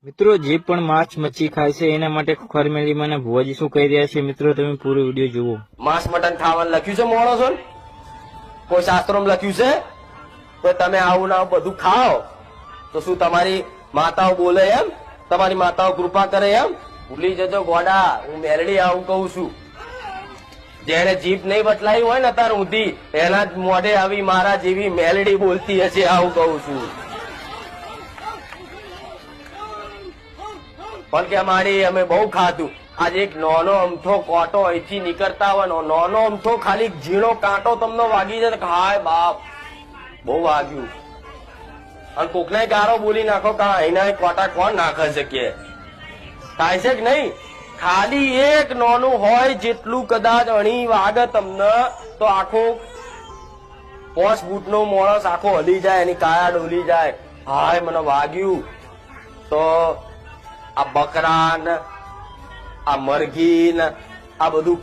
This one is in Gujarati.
મિત્રો જે પણ માંસ મચ્છી ખાય છે એના માટે ખરમેલીમાં અને ભુવાજી શું કહી રહ્યા છે મિત્રો તમે પૂરો વિડીયો જુઓ. માંસ મટન ખાવાનું લખ્યું છે માણસો કોઈ શાસ્ત્રોમાં લખ્યું છે તો તમે આવું ના બધું ખાઓ તો શું તમારી માતાઓ બોલે એમ તમારી માતાઓ કૃપા કરે એમ ભૂલી જજો ગોડા હું મેલડી આવું કહું છું જેને જીભ નહીં બટલાઈ હોય ને તાર ઊંધી એના જ મોઢે આવી મારા જેવી મેલડી બોલતી હશે આવું કહું છું પણ કે મારી અમે બહુ ખાધું આજે એક નાનો અમથો કોટો અહીંથી નીકળતા હોય નાનો અમથો ખાલી ઝીણો કાંટો તમને વાગી જાય હાય બાપ બહુ વાગ્યું અને કોકના ગારો બોલી નાખો કા અહીંના કોટા કોણ નાખે છે કે થાય છે કે નહીં ખાલી એક નાનું હોય જેટલું કદાચ અણી વાગે તમને તો આખો 5 ફૂટનો માણસ આખો હલી જાય એની કાયા ડોલી જાય હાય મને વાગ્યું તો આ બકરા ને આ મરઘી ને આ બધું